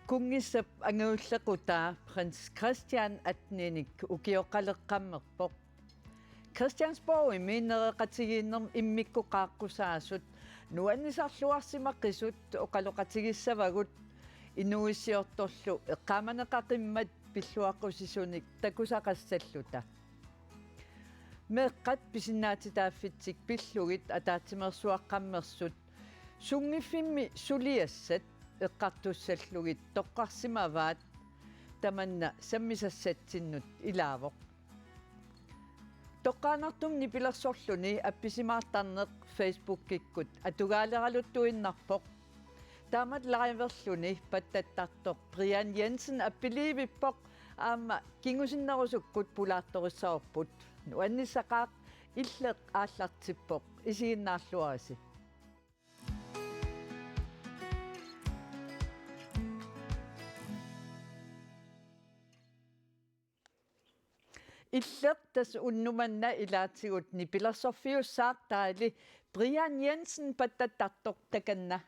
Kungissap anguullaqutaa Prins Christian atninik ukioqaleqqammerpoq Christiansborg minereqatigiinnerm immikkuqaaqqusaasut nuannisarluarsimaqisut oqaloqatigissavagut inuissiortorlu eqqaamaneqaqimmat pilluaqqusisunik takusaqassalluta meeqqat pisinnaatitaaffitsik pillugit ataatimersuaqqammersut sungiffimmi suliassat eqqartussallugit toqqarsimavaat tamanna sammisassatsinnut ilaavoq toqqaanartum nipilersorluni appisimaartarneq Facebook-ikkut atugaaleralutuinnarpoq taamat laiverluni pattattartoq Brian Jensen appiliivippoq aama kingusinnerusukkut pulaartorissaorput nuannissaqaaq illeq aallartippoq isiginnaarluarisi illeq tas unnumanna ilaatigut nipilersorfiussaaq taali Brian Jensen pattattartoq takanna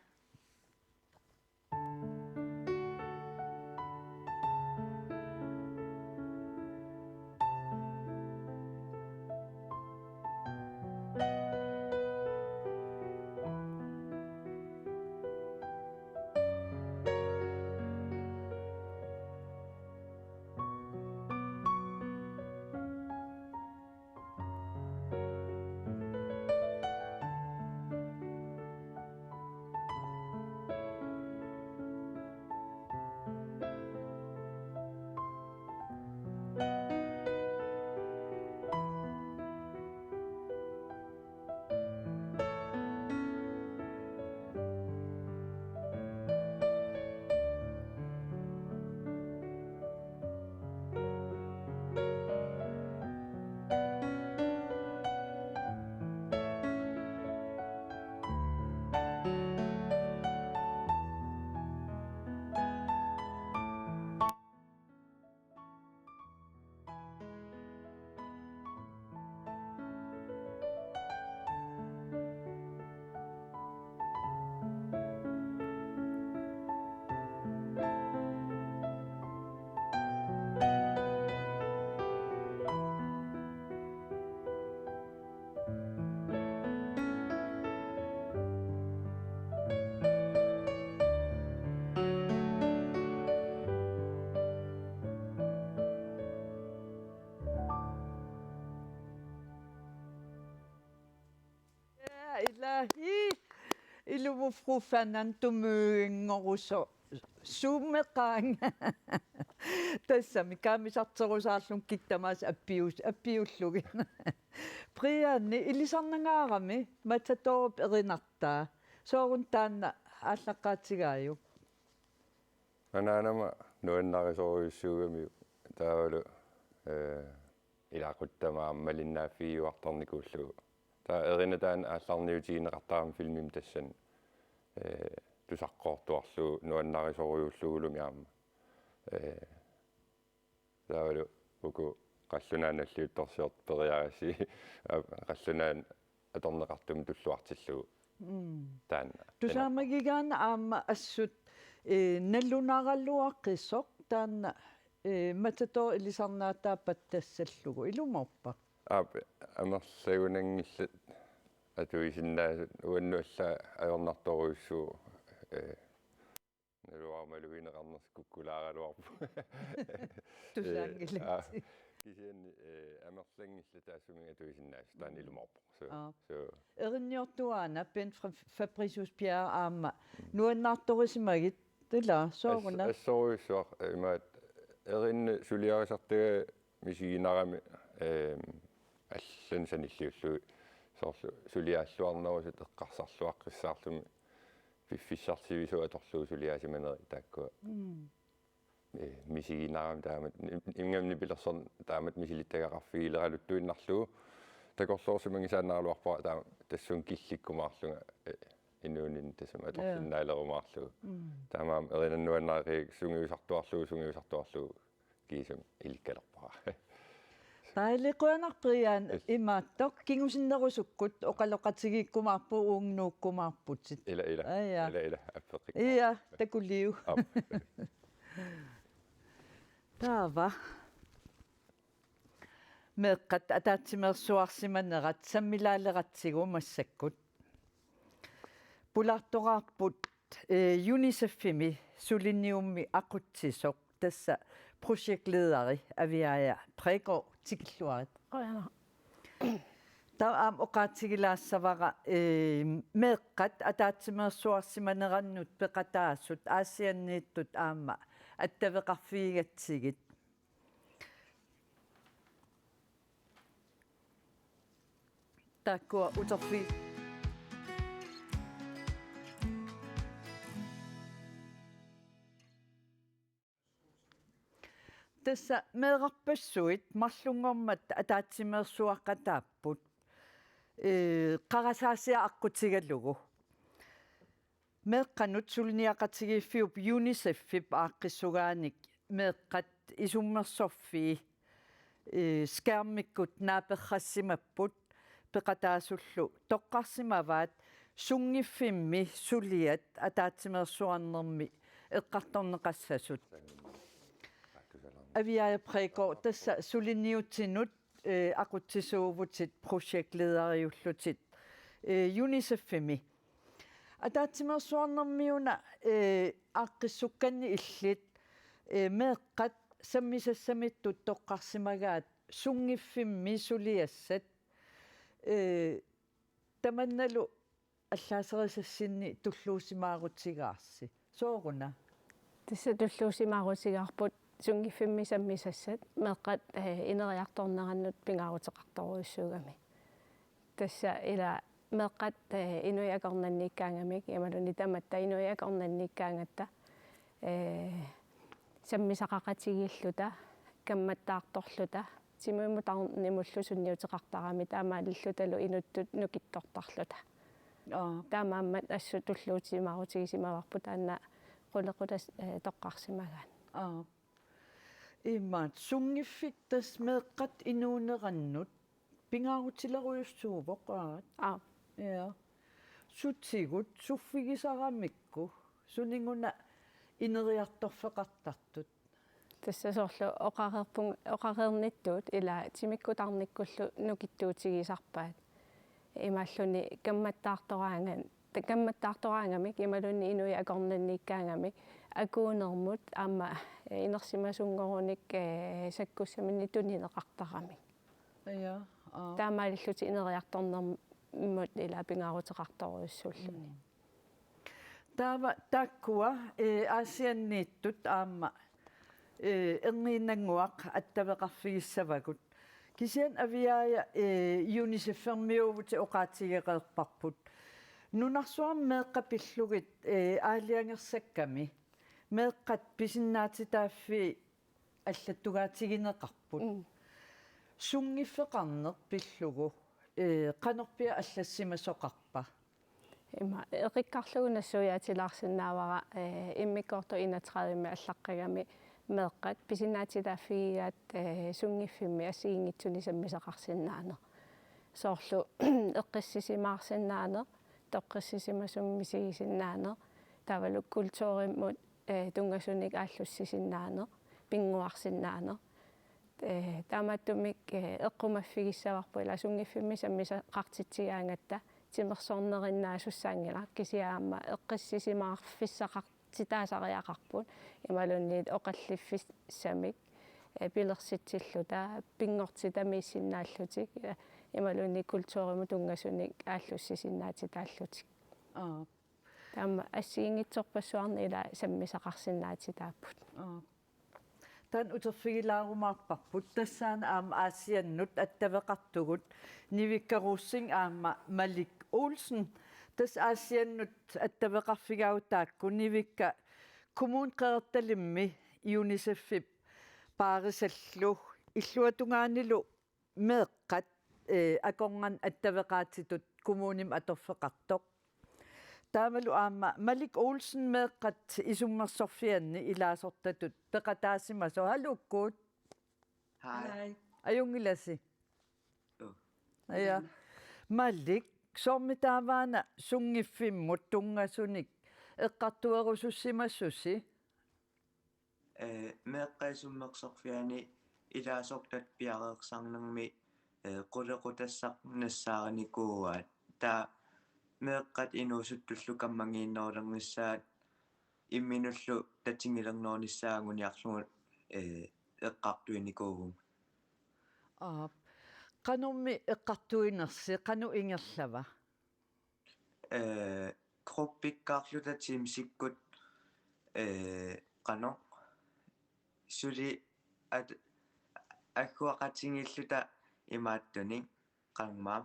ilahi iluvufrufanan tumuingoruso summeqaanga tassami kaamisarterusaarlun kittamaas appiullugin Brianni ilisarnangaarami matatorup erinartaa soorun taanna ааllaqqaatigaayu анаанама нуаннариsoruissuugami таавалу илаақуттама аммалиннааффигуартарникууллугу таа эринатаан аалларниутигинеқартарам филмим тассан тусаққортуарлу нуаннариsoruйуллугулуми аама таавалу уку қаллунааналлиутторсиорт периагаси қаллунаан аторнеқартум туллуартиллугу таанна тусаамагигаана аама ассут наллунаараллуаққиссоқ таанна мататоо илисарнаатааппат тассаллугу илуморпа амерлаагунангиллат атуисиннаа уаннуалла аёрнарторуиссуу налуармалуинеқарнерс куккулааралуарпу тусаангилати кисианни амерлангилла таассумига атуисиннаас таан илуморпо so эринниортуаана Bent Fabricius Pierre аама нуаннаарторисимагит тила соорна ассоруиссуар имаат эринни сулиарисартага мисигинарами аллан саниллиуллуи соорлу сулиааллуарнерусут эққарсарлуаққиссаарлуми фиффиссартивисуа аторлуу сулиаасиманери тааккуа мисигинарами таамат ингамни пилерсорн таамат мисилиттагақарфигилералуттуиннарлугу такорлуорсимангисаанаарлуарпара таама тассун килликкумаарлунга инуунин тассама аторсиннаалерумаарлугу таамаам эринаннуаннаариик сунгиусартуарлугу кисам иликкалерпара таилиқуанарприаан имааттоқ кингусиннерусуккут оқалоқатигиккумаарпу унгнууккумаарпутсит ила аппеқик ия такулиу Taava meeqqat ataatsimersuarsimanerat sammilaaleqatsigu massakkut pulartoqarput UNICEF-imi sulinniummi aqutsisoq tassa projektlederi aviaja Prego tikilluarit Qojana. taam oqaatigilaassavaqa meeqqat ataatsimersuarsimanerannut peqataassut aasianniittut aamma attavеqarfiigatsigit takkua utorfi tassa meeqarpassuit marlungormat ataatsimersuaqqataapput qarasaasia aqutigalugu meeqqanut sulniaqatigiiffiup UNICEF-ip aaqqissugaanik meeqqat isummersorfii skærmikkut naaperrassimapput peqataasullu toqqarsimavaat sungiffimmi suliat ataatsimersuarnermi eqqartorneqassasut aviaja Prego tassa sulinniutsinut aqutsisuuvutit projektlederiullutit UNICEF-imi ataatsimersuarnermiuna aaqqissukkanni illit meeqqat sammisassamittu toqqarsimagaat sungiffimmi suliassat tamannalu аллаасерисассинни туллуусимаагутсигаарси соорuna Тисса туллуусимаарутигарпут сунгиффимми саммисассат меэкъат инериарторнераннут пингаарутеқарторуиссуугами тасса ила меэкъат инуиакорнанниккаангамик ималуни таматта инуиакорнанниккаангатта саммисақақатигииллута камматтаарторлута тимуимутарнимуллу сунниутеқартарами таамаалиллуталу инуттут нукиттортарлута таамааммат ассу туллуутимаарутигисимаварпу таанна qullequllas toqqarsimagaan иммаат сунгиффиттас меэққат инуунерannut пингаарутилеруйуссууvoq я сутсигут суффигисарамикку сунinguna инериарторфеқартартут тассасоорлу оқареерниттуут ила тимиккутарниккуллу нукиттуутигисарпаат имааллуни камматтаартораангамик ималунни инуи акорнанниккаангамик акуунермут аама инерсимасунгоруник саккуссаминни тунинеқартарамик я таамаалиллути инериарторнермут ила пингаарутеқарторуйуссууллуни таава таккуа аасианнииттут аама эрнииннангуақ аттавеқарфигиссавагут кисиан авиаja UNICEF-фермиувути оqaатигеқерпарпут нунарсуам меэққапиллугит аалиангерсакками меэққат писиннаатитааффи аллаттугаатигинеқарпут сунгиффеқарнеқ пиллугу қанерпиа аллассимасоқарпа има эқиккарлугунассуяатилаарсинаавара иммиккорто 31 аллаққагами меэққат писиннаатитааффигигаат сунгиффимми ассигингитсуни саммисақарсинаане соорлу эққиссисимаарсинаане тоққиссисимасуммисигисинаане тавалу культууриммут тунгасуник ааллуссисинаане пингуарсинаане таамааттумик эққумаффигиссаварпу ила сунгиффимми саммисақартитсигаангатта тимерсорнериннаасуссаангила кисиаама эққиссисимаарфиссақар титаасариақарпут ималунниит оқаллиффиссамик пилерситсиллута пингортитамииссиннааллутик ималунни культууриму тунгасуник ааллуссисиннаатитааллутик таама ассигингитсорпассуарни ила саммисақарсинаатитааппут тан утерфигилаарумаарпарпут тассаана аама аасианнут аттавеқартугут нивиккаруussing аама Малик Олсен тас аасианнут аттавеқарфигаагутаакку нивикка коммуунқеэрталимми UNICEF-ип паарисаллу иллуатунгаанилу меэққат акорнан аттавеқаатитут коммууним аторфеқартоқ таамалу аама Малик Олсен меэққат исуммерсорфианни илаасортатут пеқатаасимасо халуккуут Hej. аюнгиласи Oh. ая Малик сормитааваана сунгиффиммут тунгасуник эққартуерусуссимассуси meeqqaisummeqsorfiani ilaasortat piareersarnermi qulequtassaq nassaaranikuugaat taa meeqqat inuusuttullu kammangiinnerulernissaat imminullu tatingilernoornissaanguniarlugut eqqartuinikuugum qanummi eqqartuinersi qanu ingerlava kruppikkaarlutatim sikkut qano suli at akkuaqatingilluta imaattuni qangmaam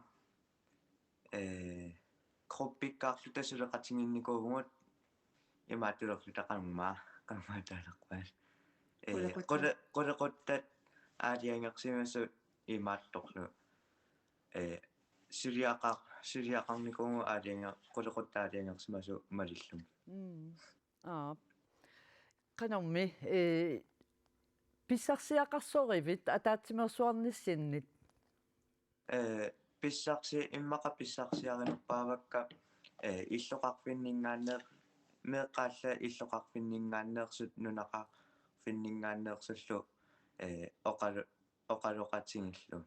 kruppikkaarluta suleqatinginnikuugungut imaattulerluta qangmaataalarpaat qulequttat aaliangersimasut imaattorlu suliaqarnikuungu aalianger qulequttaaliangersimasu malillum qanummi pissarsiaqarsorivit ataatimersuarnissinnit pissarsi immaqa pissarsiarinerpaavakka illoqarfinningaanneer meeqqaalla illoqarfinningaanneersut nunaqarfinningaanneersullu oqaloqatingillu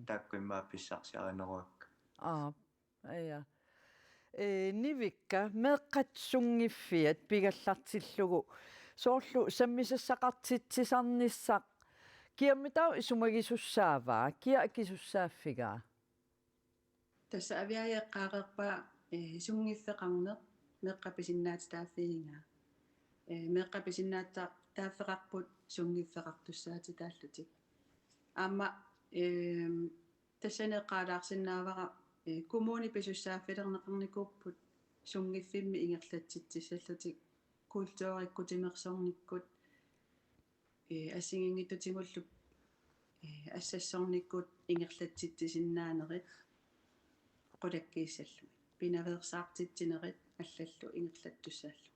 taakkuimmaa pissarsiarineruakka aya nivikka meeqqat sungiffiat pigallartillugu soorlu sammisassaqartitsisarnissaq kiammitau isumagisussaavaa kia akisussaafigaa тасса авиаеққаареерпаа сунгиффеқарнеқ меққаписиннаати тааффигингаа меққаписиннаатаа тааффеқарпут сунгиффеқартуссаати тааллутик аама тассанеққалаарсинаавара коммуни писуссааффилернеқарникууппут сунгиффимми ингерлатситсаллутик культууриккутимерсорниккут ассигингиттутигуллуп ассассорниккут ингерлатситсиннаанерит qulakkiissallumi pinaveersaartitsineret аллаллу ингерлаттуссааллу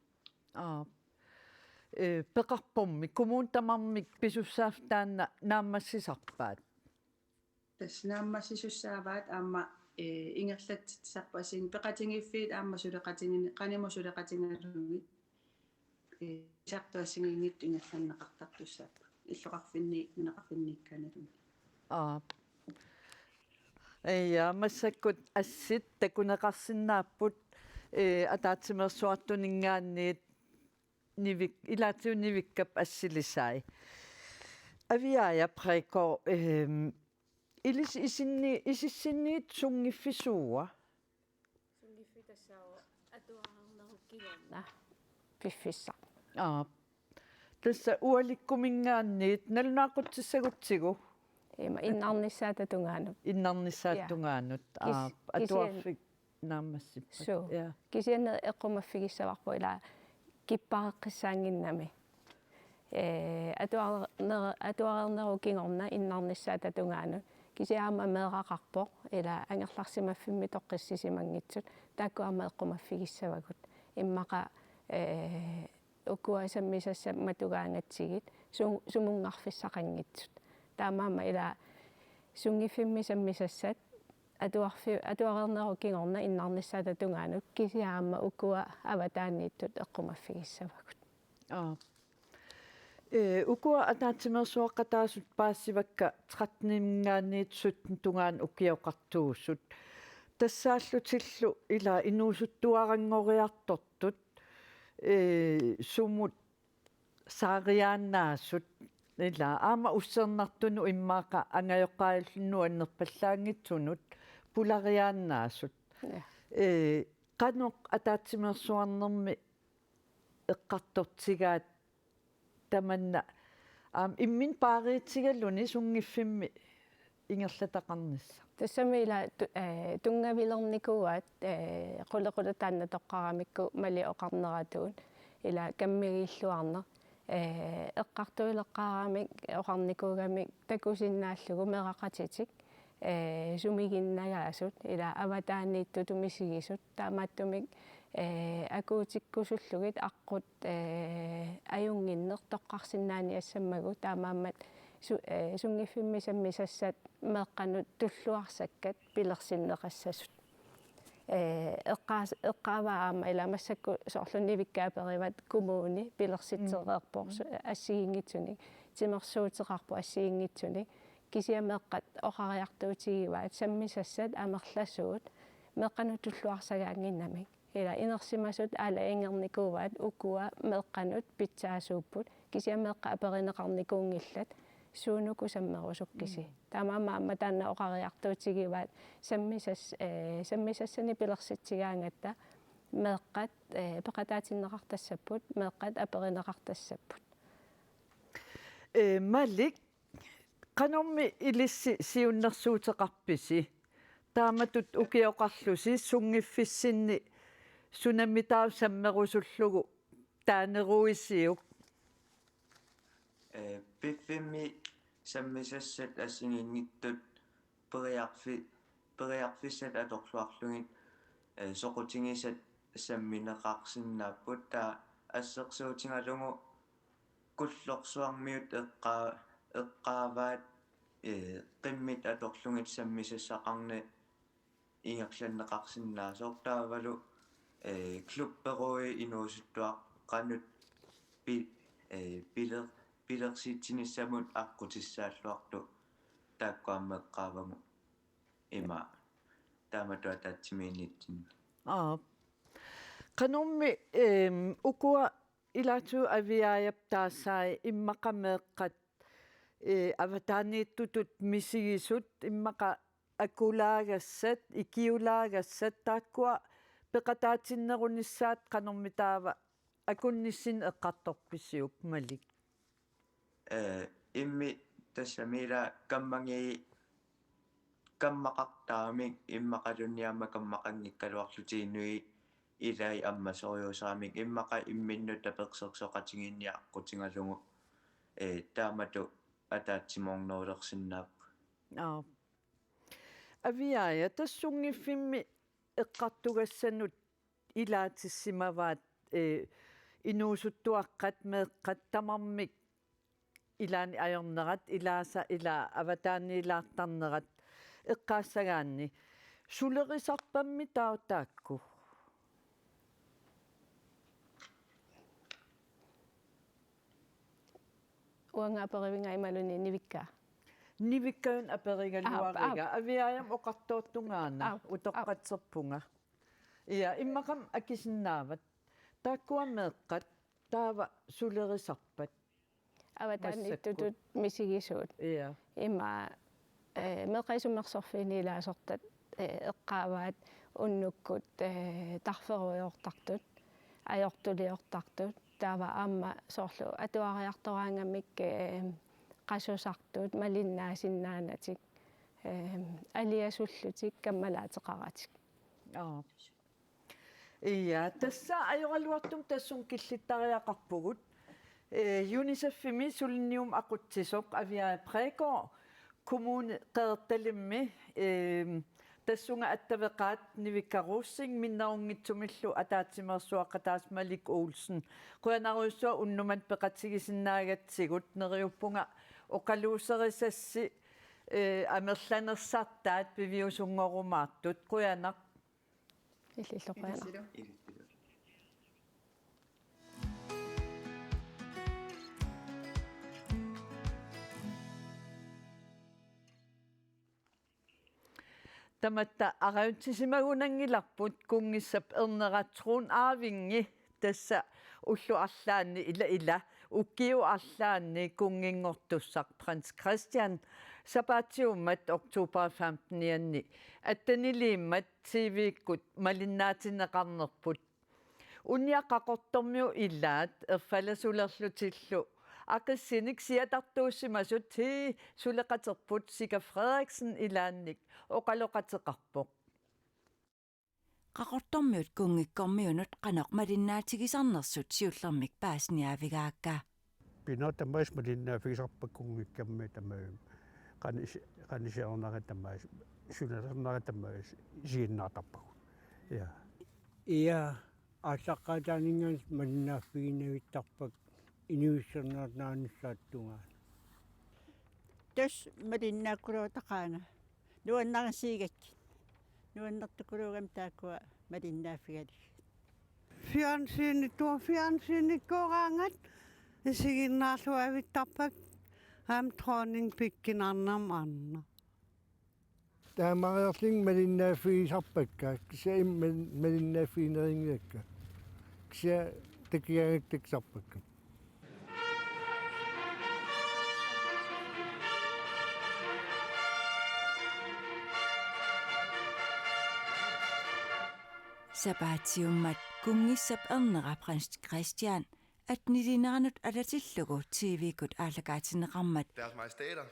peqarpummi kommun tamarmik pisussaaf taanna naammassisarpaat тасснааммассисуссааваат аама ингерлатситсарпа асин пеқатингиффиит аама сулеқатингини қаниму сулеқатингалугит сартуассигингит ингерланнеқартартуссааппа иллоқарфинни минеқарфинникканалуми ja massakut assit takuneqarsinnaapпут ataatimersuartuningaanniit nivik ilaatiunivikkap assilisaai aviaja preko ilis isissinniit sungiffisuua sungiffitassao atuarnerukkigerna piffissa tassa ualikkumingaanniit nalunaaquttissagutsigu innarnissaatatungaanut atuarfik naammassippat ja kisianne eqqumaffigissavarpu ila kippareqqissaanginnami atuarnerukingorna innarnissaatatungaanut kisiaama meeqaqarpoq ila angerlarsimaffinmi toqqissisimanngitsut taakkuama eqqumaffigisavagut immaqa ukkuasammisassa matugaangatsigit sumungarfissaqanngitsut таамаама ила сунгиффиммисаммисассат атуарернеруккингорна иннарниссаататунгаанут кисиаама укуа аватаанииттут эққумаффигиссавагут укуа атаатимерсуаққатаасут паассивакка 13-гаанниит суттунгаан укиоқартуусут тассааллутиллу ила инуусуттуарангориартортут сумут саариааннаасут ила аама уссернартуну иммааqa ангайоққааллунну аннерпаллаангитсунут пулариааннаасут qanoq ataatimersuarnermi eqqartortigaat tamanna immin paariitsigalluni sungiffimmi ingerlataqarnissa тассами ила тунгавилерникуат qulaqulutaanna toqqaramikku mali oqarneratun ila kammigilluarner эққартуилеққарамик оқарникуугамик такусиннааллугу мерақатитик сумигиннагаасут ила аватааниитту тумисигисут таамааттумик акуутиккусуллугит аққут аюнгиннер тоққарсинаани ассаммагу таамааммат сунгиффиммисаммисассат меэққанут туллуарсаккат пилерсиннеқассасут эққаваама иламассакку соорлуннивиккаапериват коммуни пилерситсереерпор ассигингитсуник тимерсуутеқарпу ассигингитсуник кисиамеэққат оқариартуутигиваат саммисассат амерласуут меққану туллуарсагаангиннамик ила инерсимасут аала ингерникууваат укуа меққанут питсаасууппут кисиамеэққа аперинеқарникуунгиллат суунуку саммерусуккиси таамаама таанна оқариартуутигиваат саммисассани пилерситсигаангатта меэққат пеқатаатиннеқартассаппут меэққат аперинеқартассаппут малик канорми илисси сиуннэрсуутеқарписи тааматут укиоқарлуси сунгиффиссинни сунаммитаа саммерусуллугу таанеруисиук пиффимми саммисассат ассигингиттут периарфиссат аторлуарлугит соқутингисат самминеқарсиннааппут таа ассерсуутингалугу куллорсуармиут эққааваат қиммит аторлугит саммисассақарни ингерланнеқарсиннаасоор таавалу клубперуи инуусуттуа qanut пилерситсиниссамут аққутиссааллуарту тааккуаммеққаавагу има тааматуа таатсимиинитсин канорми укуа илаату авиааяп таассаи иммақамеэққат аватаанииттутут мисигисут иммақа акулаагассат икиулаагассат тааккуа пеқатаатиннерунissaат канормитаава акунниссин эққарторписсиук малик имми тассамила каммақартаамик иммақалунниарма каммақангиккалуарлутииннуи илай аммасориусаамик иммақа имминнут таперсерсоқатингинниаққутингалугу таамату атаатсиморнерулерсиннаап авиая тассунгиффимми эққартугассанут илаатиссимаваат инуусуттуаққат меэққат тамармик илаани аёрнерат илааса ила аватааниилаартарнерат эққаассагаанни сулерисарпамми таутаакку уангааперивинга ималуни нивикка нивиккаун аперигалуарига авиаям оқартуоттунгаана утоққатсерпунга иа иммақам акисиннаават тааккуамеэққат таава сулерисарпат аватааниттутут мисигисуут иа има меққисуммерсорфинилаасортат эққааваат уннуккут тарферуйортартут ajortuliortartut taava aamma soorlu atuariartoraangamik qassusartut malinnaasinnaaнаtik алиасуллутик каммалаатеқаратик ия тасса ajorалуартум тассун киллиттариақарпугут юнисеффими сулинниум ақутсисоқ авиа преко коммуни қеэрталимми тассунга аттавеқаат нивиккаруссин миннаунгитсумиллу атаатсимерсуаққатаас малик уулсен қуянаруйссуа уннумат пеқатсигисиннаагатсигут нериуппунга оқалуусерисасси амерланерсартаат пивиусунгорумаартут қуянақ иллиллоқуяна таматта араутсисимагунангиларпут кунгиссап эрнератруун аавинги тасса уллу арлаанни ила уккиу арлаанни кунгингортуссақ Принс Кристиан сапаатиуммат октубер 15-нианни аттанилииммат тивиккут малиннаатинеқарнерпут униақақортормиу илаат эрфаласулерлутиллу ақиссиник сиатартууссимасут сулеқатерпут Сика Фредериксен илаанник оқалоқатеқарпоқ qaqortormiut kungikkormiunut qaneq malinnaatigisarnersut siullermik paasniavigaakka pinottamais malinnaafisarpak kungikkammi tamaum qanisiarnaqatammaas sunalernaaqatammaas siginnaartarpagu ja ia ассаққатаанингас малиннааффигинавиттарпак инуиссернернааниссааттунгаа тас малиннааккулуутақаана нуаннарсигат nuannertukuluugam taakkua malinnaaffigali Fjernsynikkoraangat isiginnaarluavittarpak am dronning pikkinarnam anna. Taamariorling malinnaaffigisarpakka kisia malinnaaffiineriнгиакка kisia takiagaktaksarpakka Sabatiummat kungissap ernerapranst Christian at nilineranut alatillugu TV-kut aalakaatineqarmat Deres majestæter,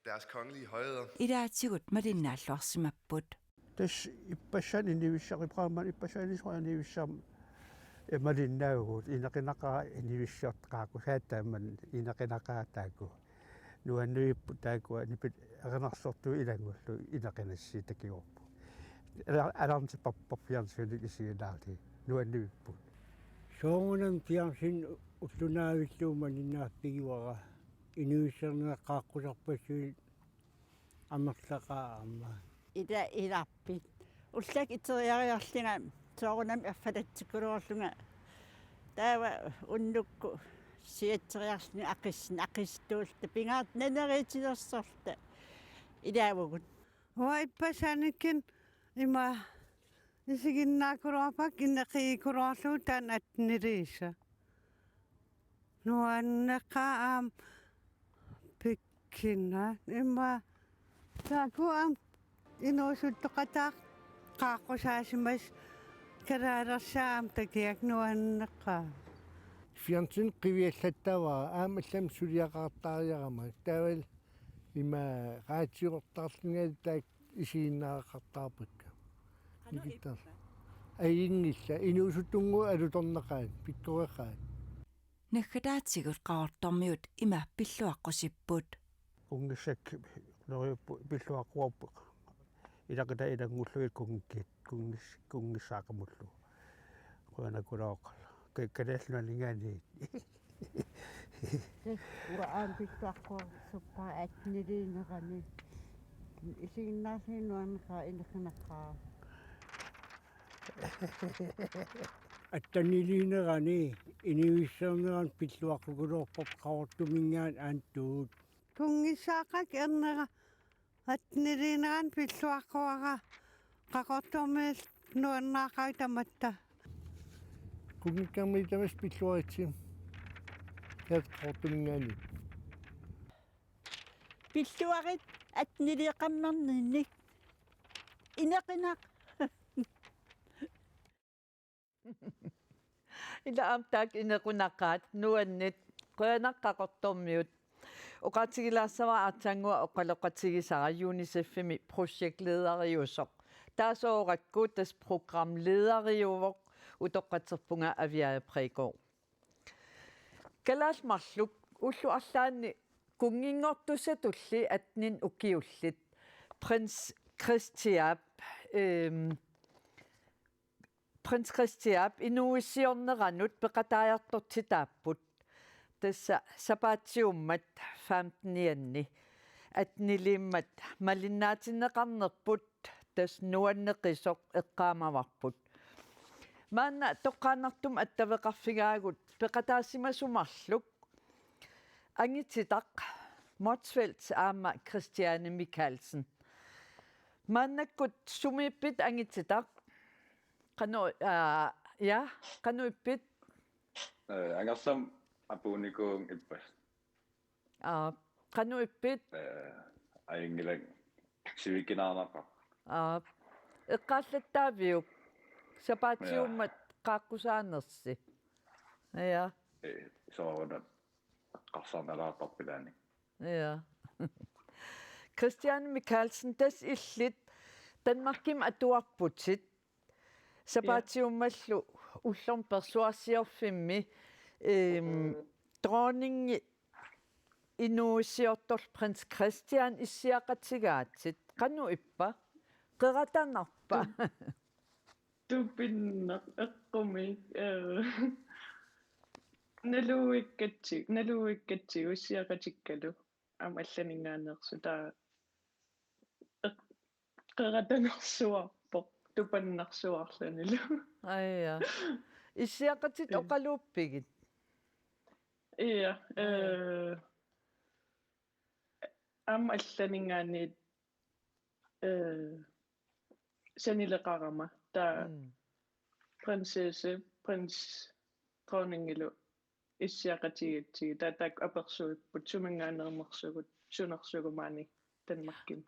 deres kongelige højheder. ilaatigut malinnaallorsimapput tas ippassan inivissaripraaman ippasanisruanivissaam malinnaaugut inaqinaqa inivissiortaqaaku saataaman inaqinaqaataaku nuannuippu taakua nipit aqinarsortu ilangullu inaqinassi takiorpu alarntiparparfiarsunik isigilaarti nuannuippu soongunam piarsin ullunaavilluu malinnaaffigiwara inuisserneqqaaqqusarpassuit amerlaqaa amma ila ilarpit ullak iteriariarlinga soorunam affalatsikuluorlunga taava unnukku siateriarlni aqistuulta pingaat naneriitilersorta ilaavugut Ippasanikkin ima isiginnaakuruapak inneqiikuruarluu taan atniriisa. Nuanneqaa pikkina ima taakuam inuusuttoqataaq qaaqqusaasimas karaalersaam takiak nuanneqaa. Fjernsin qiviallattavaa aamallam suliaqaartaariarama taaval ima qaatiortarlingaat taak isiginnaaqartaarpakka nikittar aingilla inuusuttungu alutorneqaat pikkoreqaat naggadaatsigut qaortormiut imappilluaqqosipput ungissak noriuppu pilluaqquarpu ilaqita ilangulluit kungissaaqamullu quanakulaoqala kalaallualingaaniit uraan pittuaqqua suppaa atniliinerani isiginnaarliinuanneqaa ineqinaqqaa attanniliinerani inivisserneran pilluaqqukulorpop qaortumingaat aanttuut Kungissaaqak ernera atniliineran pilluaqquara qaqortormiil nuannaaqai tamatta. kungikkammi tamas pilluaritsi yaat qaortumingaani pilluarit atniliiqammarninnik ineqinaq ila amtaak inequnaqaat nuannit qoyanaqqaqortormiut oqatigilaassava artangua oqaloqatigisara UNICEF-imi projektlederiusoq taasoorakku tas programlederiuvoq utoqqaterpunga aviae Prægaard kalaalmarluk ullu arlaanni kungingortusatulli atnin ukiullit prins Christian inuissiorneranut peqataajartortitaapput tassa sapatiummat 15 atnilimmat malinnaatineqarnerput tas nuanneqisoq eqqaamavarput maanna toqqaannartum attaveqarfigaagut peqataasimasumarluk angititaq Motsfeldt aama Christiane Michalsen maannakkut sumiippit angititaq qanuippit Angersam apuunikuun ippas. qanuippit Aingilang sivikinaanaqa. eqqaallattaaviuk sapatiummat qaaqqusaanersi ja Soorunat qarsarnalaartarpilaani. ja Christiane Michalsen tas illit Danmarkim atuarputit sapatiummallu ullorm persuasiorfimmi dronning inuusiortor prins Christian issiaqatigaatit qanu ippa qeratanarpa Tupinneq eqqumik naluuikkatsi ussiaqatikkalu amallaninngaanersu taa qeratangersuarpoq тупаннарсуарланилу Ая. Иссиақатит оқалууппигит. ия ам алланингаанит санилеқарама та принцессе принц дроннингилу иссиақатигитсиги таатаак аперсуиппут сумангаанермерсугут сунерсугумаани танмарким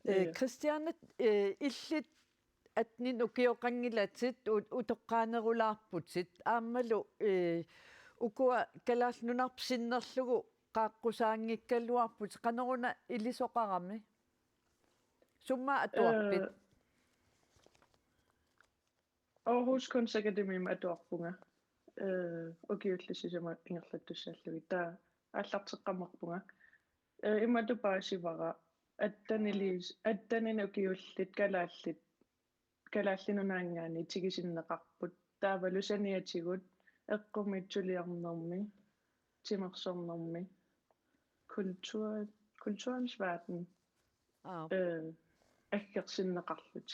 Christianet illit atnin ukioqangilatit utoqqaanerulaarputit aammalu ukua kalaalnunarpsinnerlugu qaaqqusaaangikkaluarput qaneruna ilisoqarami summa atuarpit Aarhus Kunstakademium atuarpunga ukiullissisama ingerlattussaallugi taa аллартеққамарпунга иматупаасивара аттанин укиуллит калааллинунаангаани тигисиннеқарпут таавалу саниатигут эққумитсулиарнерми тимерсорнерми kulturens verden аггерсиннеқарлут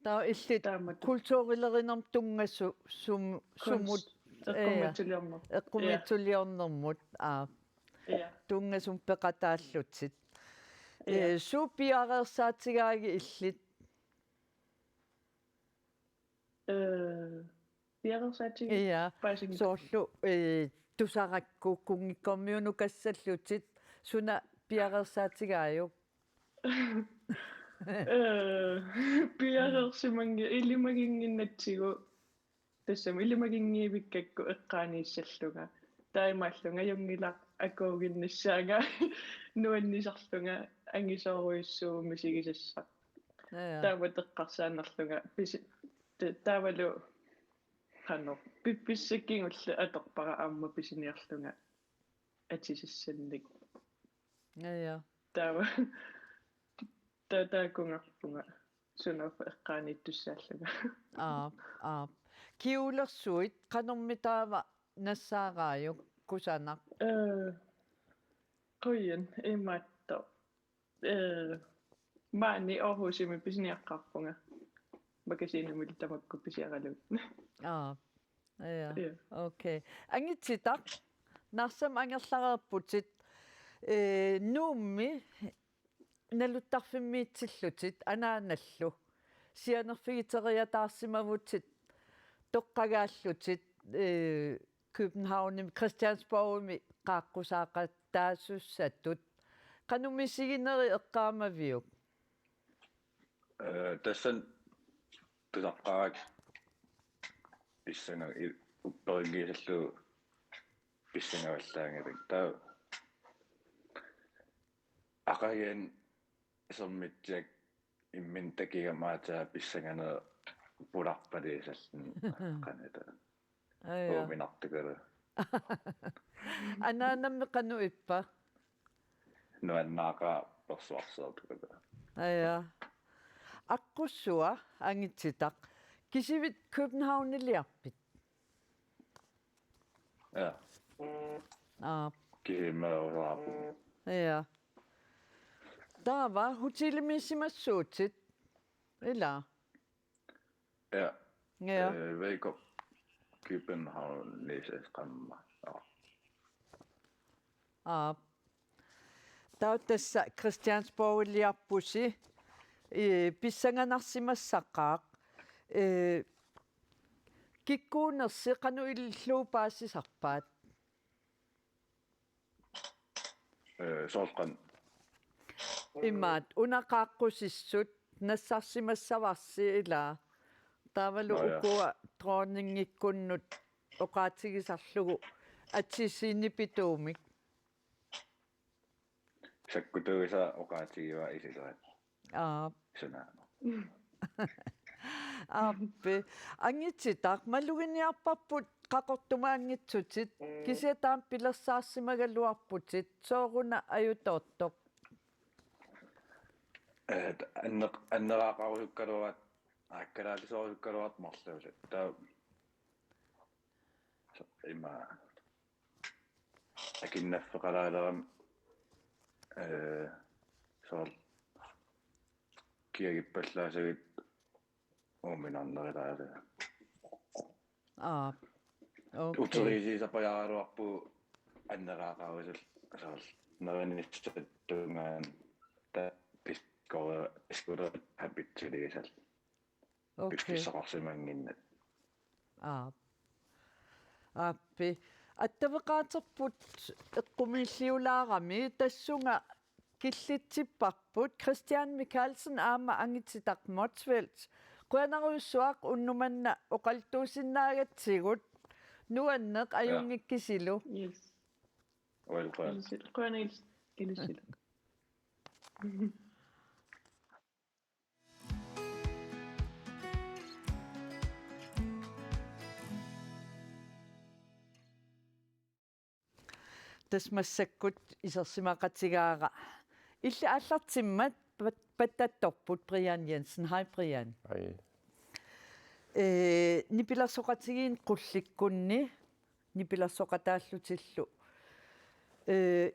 таа илlit kultuurilerinерм тунгассу сумут эққумитсулиарнермут тунгасум пеқатааллутсит суупиареерсаатигааги илlit пиареерсаатиг соорлу тусаракку кунгиккормиуну кассаллутит суна пиареерсаатигааюк пиареерсиманги илимагингиннатсигу тассам илимагингиивиккакку эққаанииссаллуга таимааллунга юнгила акуугиннассаага нуаннисарлунга ангисооруиссууми сигисассақ тааватеққарсаанерлунга писи таавалу хано пипписсаккингулла аторпара аама писиниарлунга атисиссанник таава таакунгарпунга сунаф эққааниттуссааллуга киулерсуит канормитаава нассаагааюк кусанақ қуйен имаатто маани Aarhusimi писиниаққарпунга магазинумил тамакку писиаралут окей ангитситақ нарсам ангерларерпутит нуумми налуттарфиммиитсиллутит анааналлу сианерфигитериатаарсимавутит тоққагааллутит København Christiansborgmi qaqqusaaqqattaasussatut qanumisigineri eqqaamaviuk tassan tusaqqarak pissanga upperigiisallu pissangavallaangavik taa aqagen sommittiak immin takigamaata pissangana pularpaliisallun qanata minartukala анаанамми qanu ippa nuannaaqa persuarseertukala аққуссуа ангитситақ кисивит Københavniliarpit кимаорааpu таава хутилимиссимассуутит ила вейко København læses qamma таутасса Christiansborgiliarpusi писсанганарсимассаққаақ киккуунерси qanu иллуупаассисарпаат соолқан имаат унақааққусиссут нассарсимассаварси илаа таавалу укуа тронингиккуннут оқаатигисарлугу атсиссииннипитуумик саккутуиса оқаатигива исилерат сунаано аппе ангитситақ малугиниарпарпут қақортумаангитсутит кисиатаам пилерсаарсимагалуарпутит сооруна аютоортоқ аннераақарусуккалуат аккалаалисооруккалуат марлуулат таа има акиннаффеқалаалерам соол kiagippallaasagit uuminarnerilaaria Okay. utoriisiisapajaaruarpu аннераақаруисул асаал неринистаттунгаан та пискора искура хабитсулигисал пискиссақарсимангиннат Аппи аттавеқаатерпут эққумиллиулаарами тассунга киллитсиппарпут Christian Michalsen аама ангитситақ Motsfeldt қуанаруйссуақ уннуманна оқалтуусиннаагатсигут нуаннеқ аюнгиккисилу Yes. welcome Illusil. тасмассаккут исерсимақатигаара илли аллартиммат паттатторпут Brian Jensen хай Brian нипиларсоқатигиин қулликкунни нипиларсоқатааллутиллу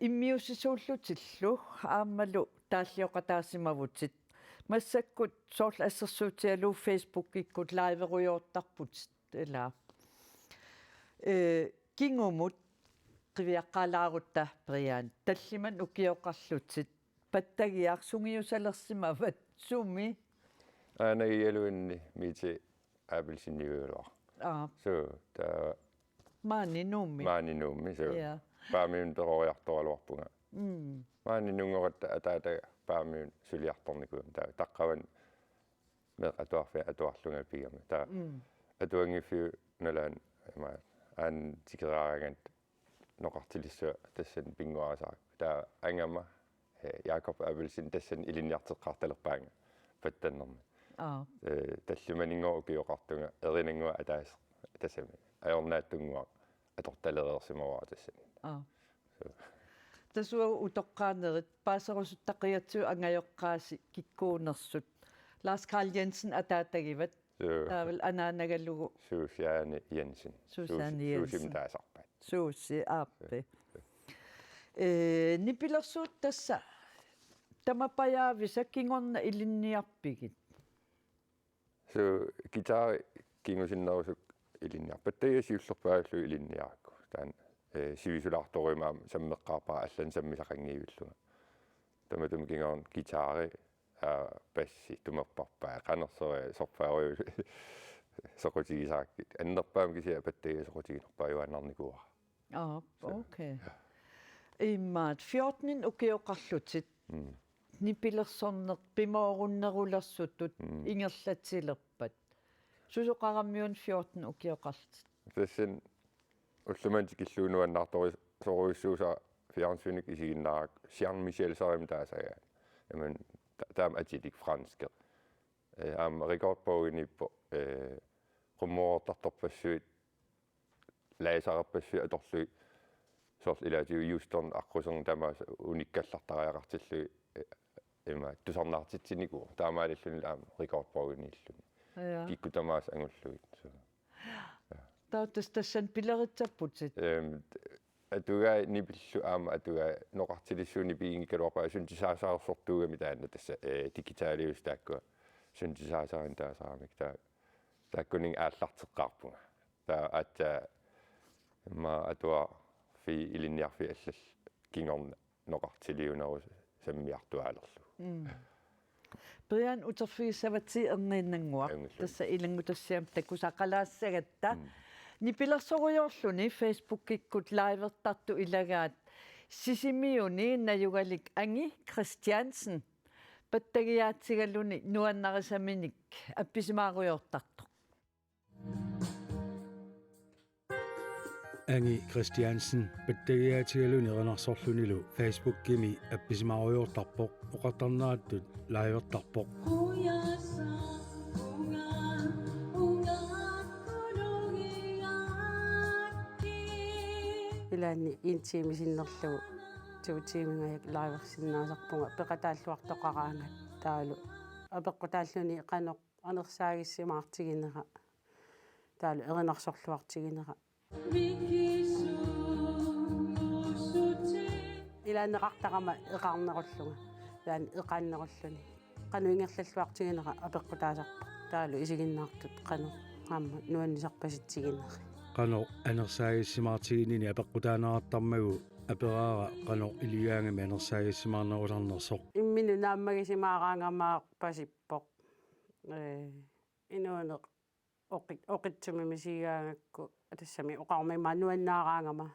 иммиусисууллутиллу ааммалу тааллиоқатаасимавутит массаккут соорл ассерсуутиалу Facebook иккут лайверуйоортарпут эла кингумут qivиаққалаарутта Brian таллиман укиоқарлутит паттагиарсунгиусалерсимават сумми анаиалуинни мити абилсинниула so та маанинуумми so паамиун перориарторалуарпунга маанинунгоратта атаата паамиун сулиарторникуум таа таққаван атуарлунга пигама таа атуангиффиу налаан ан тикерааган ноқартилиссуа тассан пингуарасаа таа ангама Jakob Abelsin тассан илинниартеққарталерпаанга паттаннерми таллуманингоо укиоқартунга эринангуа атаас тассами аёрнааттунгуа аторталереерсимаваа тассан тасуа утоққаанерит паасерусуттақиатсу ангайоққааси киккуунерсут Lars Carl Jensen атаатагиват таавал анаанагаллугу Susanne Jensen Susim таасарпат Susi ааппи нипилерсуут тасса тамапаяависа кингорна илинниарпигит so гитари кингусиннерусук илинниарпат тагасиуллерпааллу илинниаракку таан сивисулаарторимаам саммеққарпаа аллан саммисақангиивиллуга таматум кингорн гитари басси тумерпарпаа канерсери сорфааруй соқутигисааккит аннерпаам кисиа паттагасоқутигинерпаа юаннарникуа окей иммаат 14 укиоқарлутит нипилерсорнеқ пимооруннерулерсутут ингерлатсилерпат сусоқараммиун 14 укиоқарлутит тассан уллуманти киллуунуаннаартори соруиссууса фиарнсуник исигиннаарак Jean Michel Sarem таасагаа jamen таам атилик франскер ам рекордбогиниппо qummuortartorpassuit laasarappassui atorlui soorl ilaatigu Houston аққусерн тамаас униккаллартариақартиллуи има тусарнаартитсинику таамаалиллуни аам рекордбогиниллуни кикку тамаас ангуллуит таутас тассан пилеритсаппутит атугаа нипиллу аама атугаа ноқартилиссууни пиингикалуарпаа сунтисаасаарсортуугами таанна тасса дигитаалиус тааккуа сунтисаасаарин таасаарамик тааккунин ааллартеққарпунга таа атта ма атуа фи илинниарфи аллал кингорна ноқартилиунерус саммиартуаалерлу Brian утерфигисавати ернииннангуа тасса илангутассиам таккусақалаассагатта нипилерсоруйорлуни Facebook иккут лайвертарту илагаат сисимиуни наюгалик анги Christiansen паттагиаатсигаллуни нуаннарисаминик апписимааруйортартоқ Angi Christiansen паттагиаатигалуни ернарсорлунилу Facebook кими апписимааруйортарпоқ оқатарнааттут лайвертарпоқ илаани интимисиннерлугу туутиимингаяк лайверсиннаасарпунга пеқатааллуартоқараангат таалу апеққутааллуни қаноқ анерсаагиссимаартигинера таалу еринарсорлуартигинера илаанеқартарама эқарнеруллунга илаани эқааннеруллуни qanuingerlalluartiginaqa apeqqutaasarpa taalu isiginnaartut qanu qaamma nuannisarpasitsiginaqa qano anersaagisimaartiginini apeqqutaanarattarmagu aperaara qano iliaangami anersaagisimaarnerularnersoq imminu naammagisimaaraangamaaqqasippoq inuuneq oqitsumi misigaangakku atassami oqarmimaa nuannaaraangama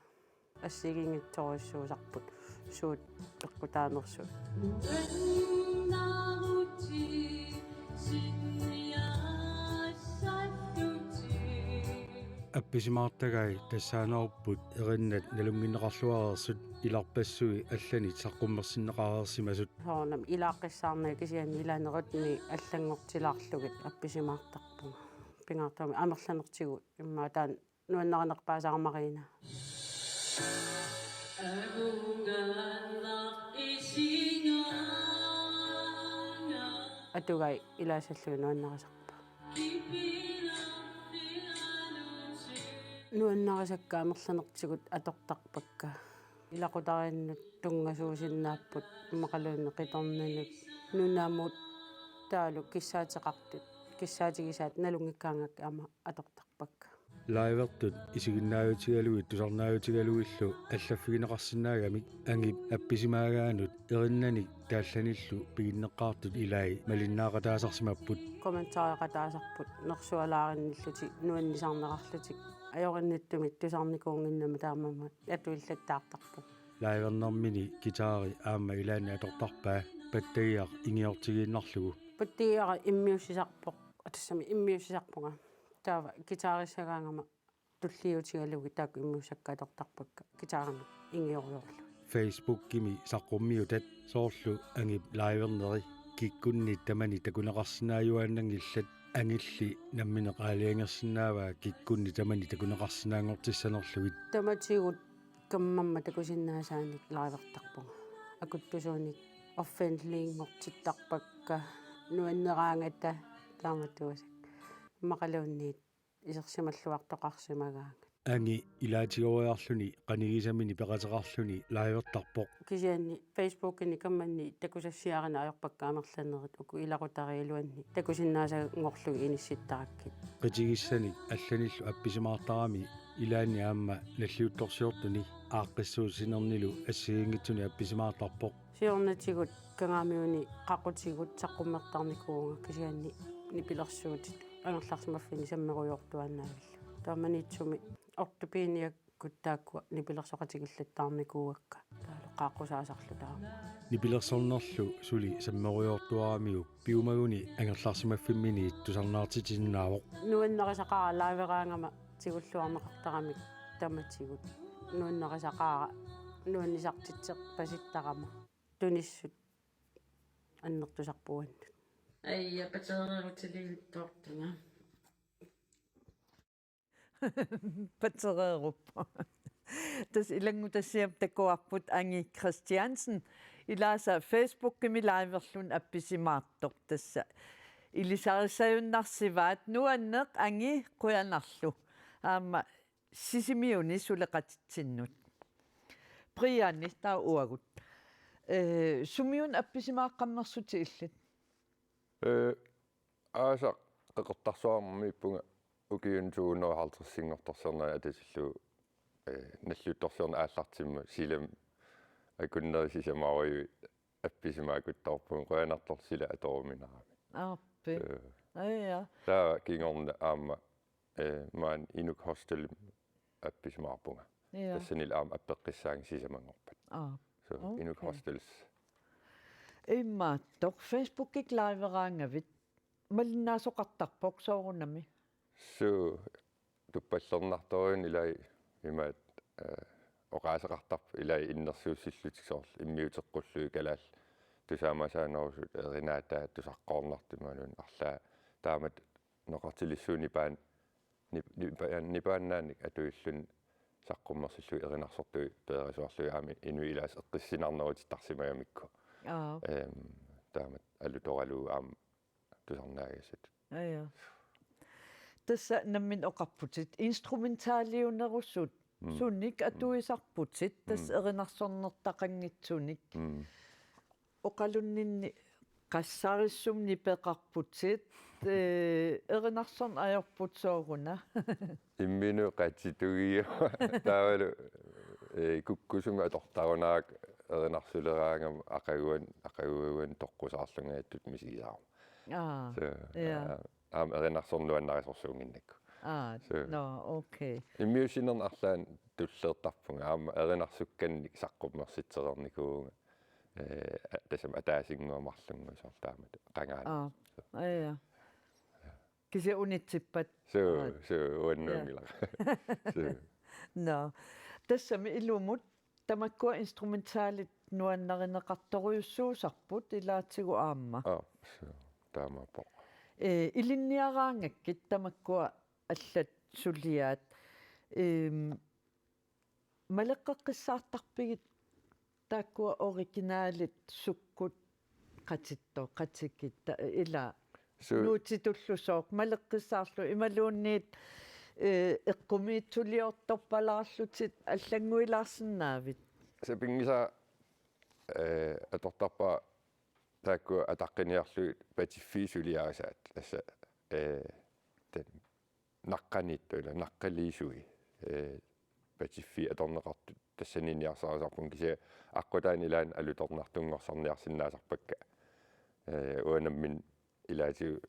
ассигингитсорissуусарпут суут пеққутаанерсут апписимаартагай тассаанаорпут эриннат налунгиннеқарлуареерсут иларпассуи аллани саққуммерсиннеқарерсимасут соорнам илааққиссаарнаа кисиани илаанерутни аллангортилаарлугит апписимаартарпунга пингаартуами амерланертигу иммаа таан нуаннеранерпаасаармариина атугай илаасаллуи нуаннерасарпа нуаннерасакка амерланертигут атортарпакка илақутарианнут тунгасуусиннааппут мақалуунне қиторнинут нунаамут таалу киссаатеқартут киссаатигисаат налунгиккаангак ама атортарпакка лайвертут исигиннаавитигалуит тусарнаавитигалуиллу аллаффигинеқарсинаагамик ангип апписимаагаанут эриннаник таалланиллу пигиннеққартут илай малиннаақатаасарсимаппут комментаариқатаасарпут нерсуалааринниллути нуаннисарнеқарлутик ajorиннаттумит тусарникуунгиннама таамамат атуиллаттаартарпу лайвернэрмини гитаари аама илаани атортарпаа паттагиар ингиортигииннарлугу паттагиара иммиуссисарпоқ атассами иммиуссисарпунга таава гитаариссагаангама туллиутигалуги таакку иммиуссакка атортарпакка гитаарами ингиориорлу Facebook кими саққуммиутат соорлу ангип лайвернери киккунни тамани такунеқарсинааюааннангиллат ангилли намминеқаалиангерсинааваа киккунни тамани такунеқарсинаангортиссанерлугит таматигут каммамма такусиннаасааник лайвертарпунга акуттусууник орфенлиингортиттарпакка нуаннераангата тааматуусак мақалуунниит исерсималлуартоқарсимагаанга анги илаатигориарлүни қанигисамини пеқатеқарлүни лайвертарпоқ кисианни фейсбуккини камманни такусассиарина аёрпаккаамерланерит уку илақутариилуанни такусиннаасагорлуги инисситтараккит қитигиссани алланиллу апписимаартарами илаани аама наллиутторсиортуни ааққиссуусинернилу ассигингитсуни апписимаартарпоқ сиорнатигут кангаамиуни қақутигут саққуммертарникуунга кисианни нипилерсуутит ангерларсимаффини саммеруйортуаннаавилла тааманитсуми ортопиниаккут тааккуа нипилерсоқатигиллаттаарникууакка таалу қааққусаасарлу таама нипилерсорнерлу сули саммеруйортуарамиу пиумагуни ангерларсимаффиммини тусарнаартитиннаавоқ нуаннерисақара лаавераангама тигуллуарнеқартарамик таматигут нуаннерисақара нуаннисартитсеқпаситтарама туниссут аннертусарпуаннут айя патерерутилиуттоортунга патереруппа тас илангутассиам такуарпут анги Кристиансен илааса фейсбуккими лайверлун апписимаартоқ тасса илисарисаюннарсиваат нуаннеқ анги қуянарлу аама сисимиуни сулеқатитсиннут прианни таа уагут сумиун апписимааққаммерсути иллит ааса қеқертарсуармиппунга укиунтуунерхалтэрсингорторсернаа атасиллу наллутторсерна ааллартимма силам акуннерисисамааруи апписимаакуттарпун қуянарторсила аторуминарами арпи ая таа кингорна аама маан инук хостел апписимаарпунга тассанил аама аппеққиссаанги сисамангорпат so инук хостелс имма ток фейсбуккик лайвераангавит малиннаасоқартарпоқ соорунами so туппаллернарторин илай имаат оqaасеқартарп илай иннерсууссиллутиксоорл иммиутеққуллуи калаал тусаамасаанерусут эринаатаа тусаққорнартималун арлаа таамат ноқартилиссууни паан нипааннааник атуиллун саққуммерсиллуи эринарсортуи пеерисуарлуи аами инуилаас эққиссинарнерутиттарсимаямикку таамат алуторалуу аама тусарнаагасат ая тасса наммин оқарпутит инструментаалиунеруссут сунник атуисарпутит тас эринарсорнертақангитсуник оқалуннинни qassarissumni peqarputit erinarsorn ajorput sooruna иммину qatitugia таавалу куккусунга аторtarunaak эринарсулераангам ақагуагуан тоққусаарлунгааттут мисигисаару аам эринарсорнуаннарисорсуунгиннакку no okay иммиусинерн арлаан туллеэртарпунга аама эринарсукканник саққуммерситсерерникууга тасам атаасингуамарлунгу сортаамат qangaana ja kise unitsippat so uannuangila no tassami ilumut tamakkua instrumentaalit nuannarineqartoriussuusarput ilaatigu aamma таамапо ilinniaraangakkit tamakkua аллат сулиаат малеққаққиссаартарпигит тааккуа оригиналит суккут qatitto ila nuutitullusooq малеққиссаарлу ималуунниит эққумиитсулиорторпалаарлутит аллангуилаарсинаавит сапингиса атортарпа тааккуа атаққиниарлу патиффиисулиарисаат асса тэн наққаниттула наққалиисуи патиффи аторнеқартут тассаниниарсаарисарпун кися аққутаанилаан алуторнартунгорсарниарсинаасарпакка уанаммин илаатигу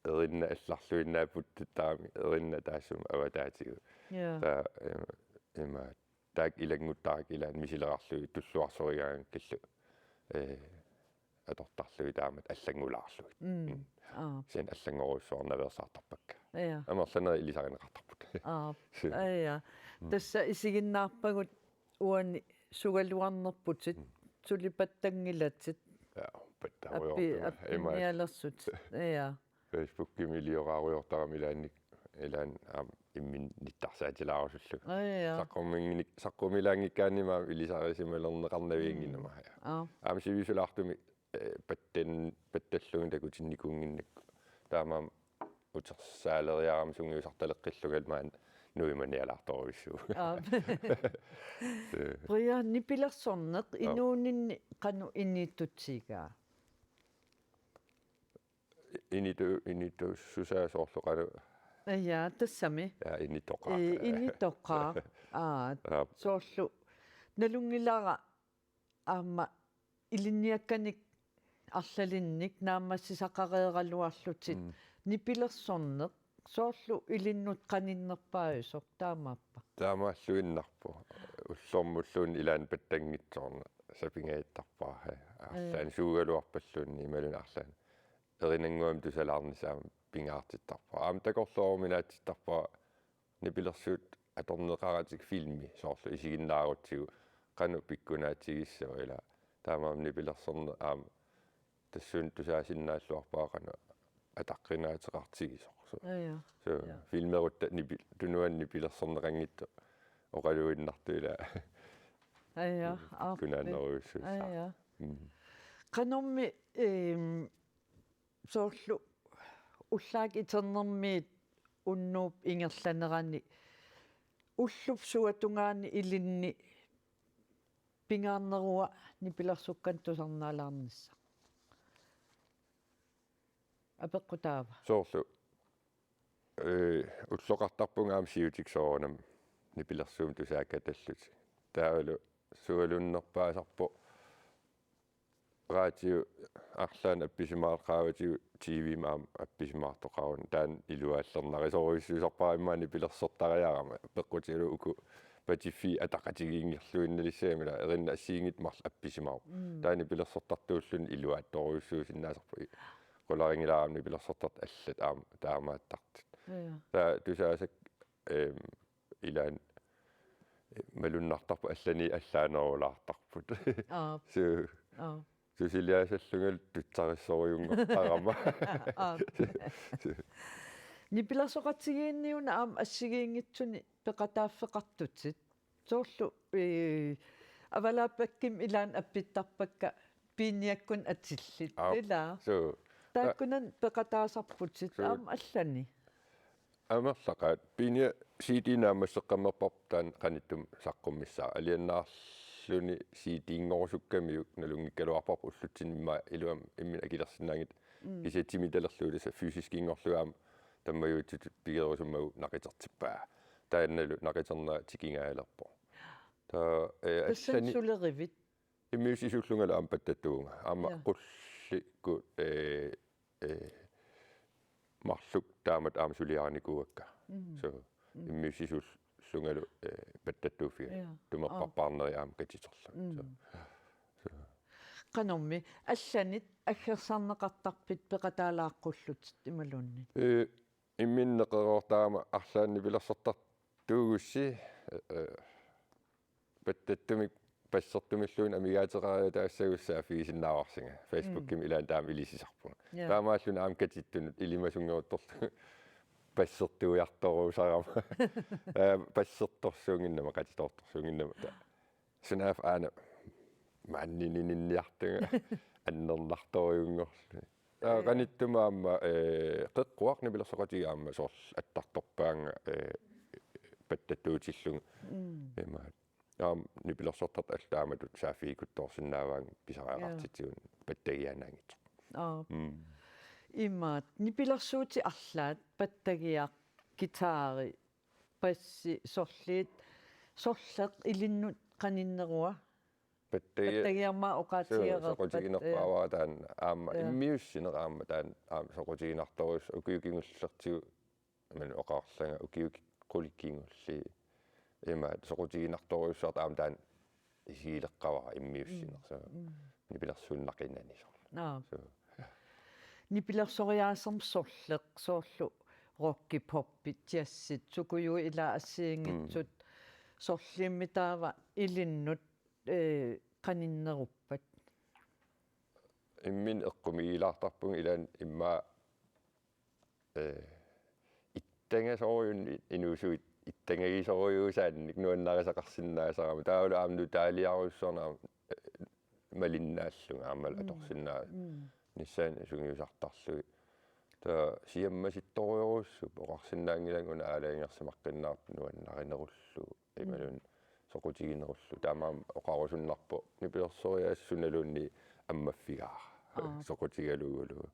эринна алларлуиннаапут таами эринна таассум аватаатигу та има таак илангуттарак илаан мисилеқарлуи туллуарсоригаан киллу атортарлуи таамат аллангулаарлуит сен аллангоруссуарнаверсаартарпакка амерланери илисаринеқартарпут ja тасса исигиннаарпагут уани сугалуарнерпутит сулипаттангилатсит аппиалерсут ja Facebook милиорааруйортарамилаанник илаан иммин ниттарсаатилаарусуллу саққумилаангиккаанима илисарисималернеқарнавиингиннама аамсивисулаартуми патталлугин такутинникунгиннакку таамаам утерсаалериарам сунгиусарталеққиллугалмаан нуиманиалаарторуиссуу Bria nipillersorneq inuuninni qanu inniittutiigaa Initu susaasoorluqalu ja tassami innitoqqaa soorlu nalungilara aamma ilinniakkanik arlalinnik naammassisaqareeraluarlutit nipillersorneq soorlu ilinnut qaninnerpaayusoq taamaappa таамааллуиннарпу уллормуллуун илаан паттангитсоорна сапингаиттарпаа арлаан суугалуарпаллуунни ималуна арлаан эринангуам тусалаарнисаам пингаартиттарпаа аам такорлоорминаатиттарпаа нипилерсуут аторнеқаратик филми соорлу исигиннаарутсигу кану пиккунаатигиссава ила таамаам нипилерсорне аам тассуун тусаасиннааллуарпаа кану атаққинаатеқартигисоо so filmerutta tunuanni pilersorneqanngittu oqaluinnartuila kunaanneruussuusaa qanormi soorlu ullaak iternermiit unnuup ingerlanerani ullup suatungaani ilinni pingaarnerua nipilersukkan tusarnaalaarnissa apeqqutaava soorlu уллоқартарпунгаам сиутиксоорнам нипилерсуум тусааккаталлут таалу суалуннерпаасарпо радио арлаан апписимаалқааватигу TV маам апписимаартоқарун таан илуааллернарисоруиссуусарпаа иммаани пилерсортариарама пеққутилу уку патиффи атақатигиингерлуинналиссаамила эринна ассиингит марл апписимау таани пилерсортартууллун илуаатторуиссуусиннаасарпа qularingilaaramni pilersortart allat taamaattartit taa tusaasак ilaan malunnartarpu allani allaanerulaartarput susiliaasallungal tutsarissoriungortarama nipilersoqatigiinniuna aam assigiingitsuni peqataaffeqartutit soorlu avalaapakkim ilaan appittarpakka piinniakkun atillit ila taakkunan peqataasarputit aam allani амерлақаат пиния сидинаамассеққаммерпарп таан қанитtum саққуммиссаа алианнаарлу иллуни сиитиингорусуккамиук налунгиккалуарпарпу уллутсинимма илуам иммин акилерсинаангит кисиатсимиталерлуи таса фysискингорлуаама таммаюутсут пигерусуммагу нақитертиппаа таанналу нақитернаа тикингаалерпо та тассани сулеривит иммиусисуллунгала аам паттаттуунга аама qullikku марлук таамат аама сулиарникуакка so иммиусисуллунгалу паттаттууфига тумерпарпаарнери аама катиторла qanummi алланит аггерсаарнеқартарпит пеқатаалааққуллут ималуунни имминнеқероортаама арлаанни пилерсертар туугусси паттаттумик пассертумиллуун амигаатерариа таассагуссаа фигисиннааварсинга фейсбукким илаан таама илисисарпунга таамааллуна аам катиттунут илимасунгерутторлу пассертуиарторуусарама пассерторсуунгиннама катиторторсуунгиннама сунаф аана маннининниартага аннернарториунгорлу каниттумаама қеққуарни пилерсоқатигаама сорл аттарторпаанга паттаттуутиллунга имаат нипилерсортарт аллааматут саафигикутторсиннааваан писараақартитсуун паттагианаангит имаат нипилерсуути арлаат паттагиақ гитаари пасси сорлиит сорлеқ илиннут каниннеруа паттагиарма оқаатигерерпат соқутигинерпааваа таан аама иммиуссинераама таан аама соқутигинарторус укиукингуллертигу аман оқаарлага укиуки qulиккингулли имаат соқутигинарторуссаат аама таан исигилеққавара иммиуссинерса нипилерсууннақинани сорла нипилерсориаасерм сорлеқ соорлу рокки поппи тиассит сукуйу ила ассиингитсут сорлииммитаава илиннут каниннеруппат иммин эққумигилаартарпунг илаан имма иттангасориун инуусуит иттангагисориусаанник нуаннарисақарсиннаасарама тааула аамну таалиаруссорнаа малиннааллунга аамал аторсиннаа ниссаан сунгиусартарлуги та сиаммаситториоруссу оқарсиннаангилангуна аалаингерсимаққиннаарпу нуаннаринеруллу ималун соқутигинеруллу таамаам оқарусуннарпу нипилерсориаассуналуунни аммаффигаа соқутигалуугулу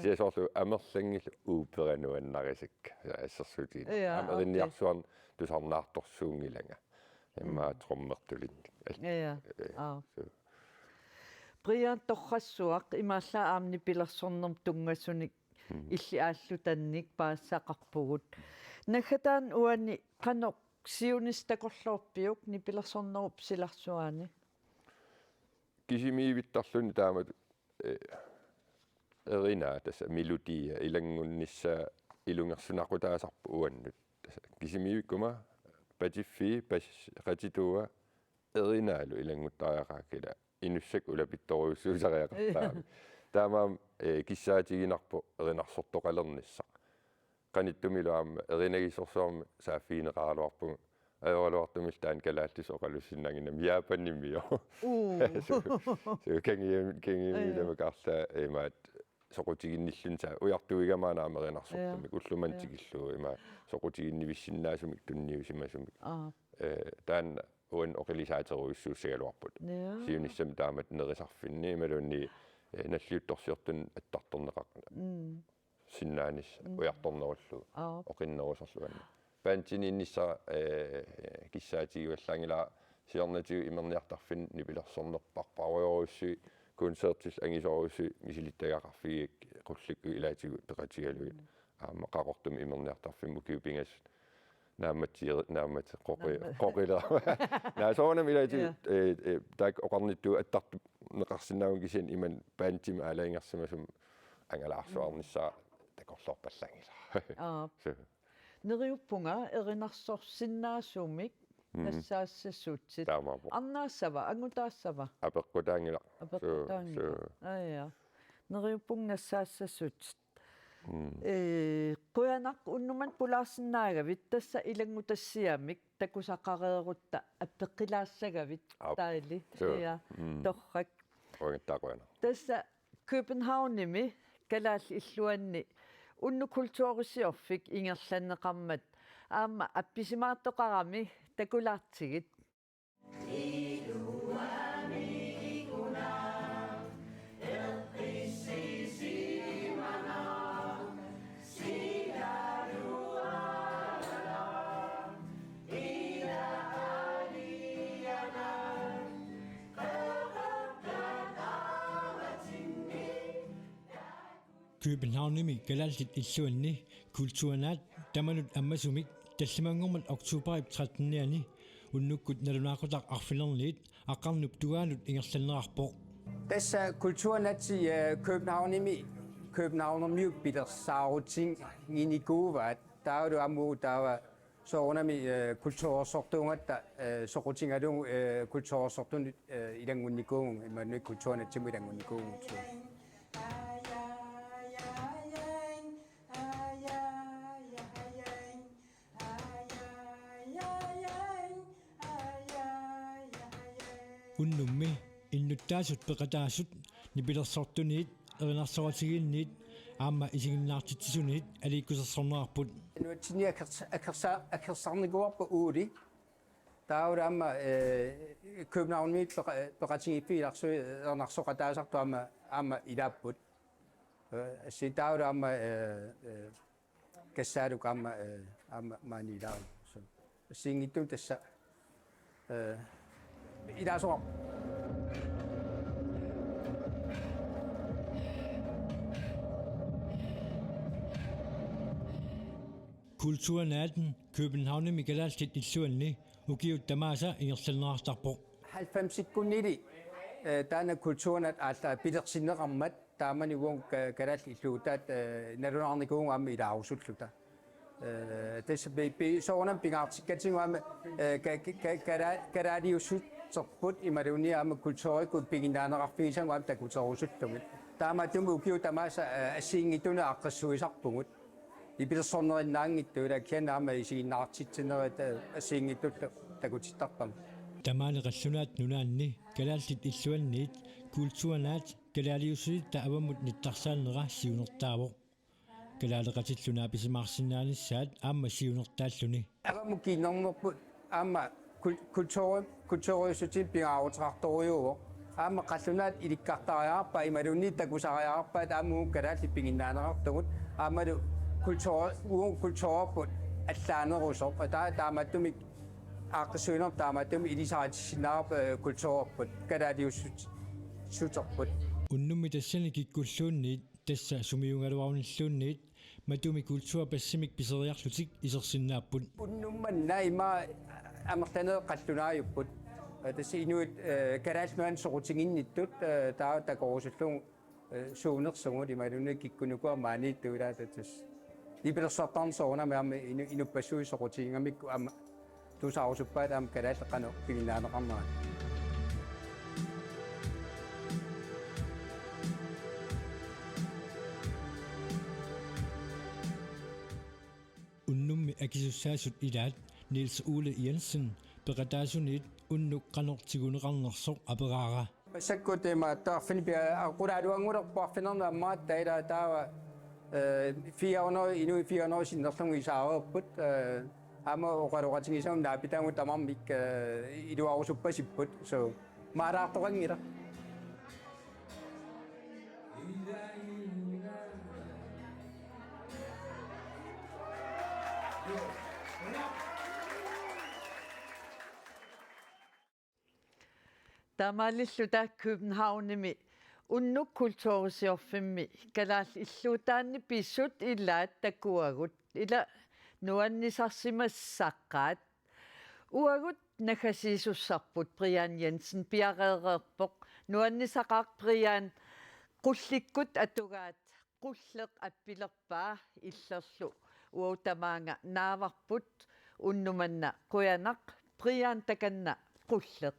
сиасоорлу амерлангил ууперануаннарисакка ассерсуутиин америнниарсуарн тусарнаарторсуунгиланга имма троммертулинник Brian торрассуақ имаалла аамни пилерсорнерм тунгассуник илли ааллу танник паассақарпугут нахатаан уани қано сиунистакорлоорпиук нипилерсорнеруп силарсуаани кисимиивиттарлуни таамат эрина таса мелодия илангуннissaa илунгерсунақутаасарпу уаннут таса кисимиивиккума патиффи пас qatituа эринаалу илангуттариақааккила инуссак улапитторуйуссуусариақартаами таамаам киссаатигинарпу эринарсортоқалернisса qanittумилуаама эринагисорсуарми сааффиинеқаалуарпугу аёралуартумил таан калааллис оқалуссиннагинам яапаннимио кангиэмилама карла имаат соқутигинниллунтаа уяртуигамаанаама эринарсортумик уллумантигиллуу има соқутигиннивиссиннаасумик тунниусимасумик таан уан оқилисаатеруиссууссагалуарпут сиуниссам таамат нерисарфинни ималунни наллиутторсиортун аттарторнеқарна синнаанис уярторнеруллу оқиннерусарлуанна пантининнисса киссаатигуаллаангила сиорнатигу имерниартарфин нипилерсорнерпарпаруйоруссуи концертис ангисоруссуи мисилиттагақарфигик qullikku илаатигу пеқатигалуит аама қақортум имерниартарфин мукиупингас нааммат қоқила наасоонам илаатигу так оқарнитту аттарту неқарсинаагун кисин иман пантим аалаингерсимасум ангалаарсуарнissaa такорлорпаллангила нериуппунга эринарсорсиннаасуумик нассаассассуутсит арнаассава ангутаассава апеққутаангила ая нериуппунг нассаассассуутсит қуянақ уннуман пулаарсинаагавит тасса илангутассиамик такусақареерутта аппеққилаассагавит таили я торрак онгиттаақуяна тасса Københavnimi калаалли иллуанни унну культуурисиорфик ингерланнеқармат аама апписимааттоқарами такулаартигит Københavnimi kalallit illuanni kultuurnaat tamanut ammasumik tallimangormat oktober 13-niani unnukkut nalunaaqutaq arfilerniit aqarnup tugaanut ingerlannerarpoq Tässä kulturnatsi Københavnimi Københavnermiuk pilersaaruting inikuvat taudu amu tawa soornami kultursortungatta sorutingalung kultursortun ilangunnikuung imannu kulturnatsimu ilangunnikuung unnummi innuttaasut peqataasut nipilersortuniit erinarsoratigiinniit aamma isiginnaartitsisuniit aliikkusersornerarput nuatsini akersarniguarpa uuli taudu amma Københavnmiit peqatingipiilarsu ernarsoqataasartu amma ilaapput si taudu amma kassaaluk amma maaniilaaru singittum tassa ilaasoq kultuurnaaten Københavnimi kalallit illuanni ukiut tamaasa ingerlannerartarpoq 90-sekundili taana kulturnat alla pilersinneqarmat taamanivuun kalall illuutaat nalunarnikuun amma ilaarussulluta tässä soonam pingaartikkatinguama kalaaliussutserput imaluni amma kultuurikut piginaanerarfiisanguam takuterusullumit taamatum ukiut tamaasa assiingituna aqqassuisarpungut ipilersornerinnaangittuula kianaama isiginnaartitsineret assiingitut takutittarpam tamaaleqallunaat nunaanni kalallit illuanniit kultuurnaat kalaaliussuitta avammut nittarsaannera siunertaavoq kalaaleqatillunaa pisimaarsinnaanissaat aamma siunertaalluni avamu kiinnernerput aamma kultuuriussutin pingaarutaqartoriuuvoq aamma qallunaat ilikkartariarpa imaluni takusariarpaat aamu kalalli piginnaanerartugut aammalu kultuurput allaanerusoq taamattumik aqsuiner taamattum ilisaatissinnaarpa kultuurput kalaaliussuterput unnummi tassani kikkulluunniit tassa sumiungaluarunilluunniit matumi kultuur passimik piseriarlutik isersinnaapпут unnummanna ima amertaneq qallunaayupput tassi inuit kalaalnuan sorutiginnittut taa takorusullung suunersungut imaluni kikkunukua maaniittuulaata tass ipilersortarnsoornami amma inuppassuui sorutigingamikku amma tusarusuppaat am kalaalleqanu piginnaaneqarmaa unnummi akisussaasut ilaat Niels Ole Jensen peqataasuniit unnuk qanortiguneqarnersoq aperaara sakkutema taarfini pia aqulaaluangulerpuarfinernaammaat taila taawa 400 inu 400 sinnerlungu isaarepput ama oqaluqatigisam naapitangu tamarmik iluarusuppasipput so maalaartoqangira Tamalilluta Københavnimi unnuk kultuurisiorfimmi kalaall illuutaanni pissut illaat takuagut ila nuannisarsimassaqqaat uagut nakasiisussarput Brian Jensen piareereerpoq nuannisaqaaq Brian qullikkut atugaat qulleq appilerpaa illerlu uutamaanga naavarput unnumanna quyanaq Brian takanna qulleq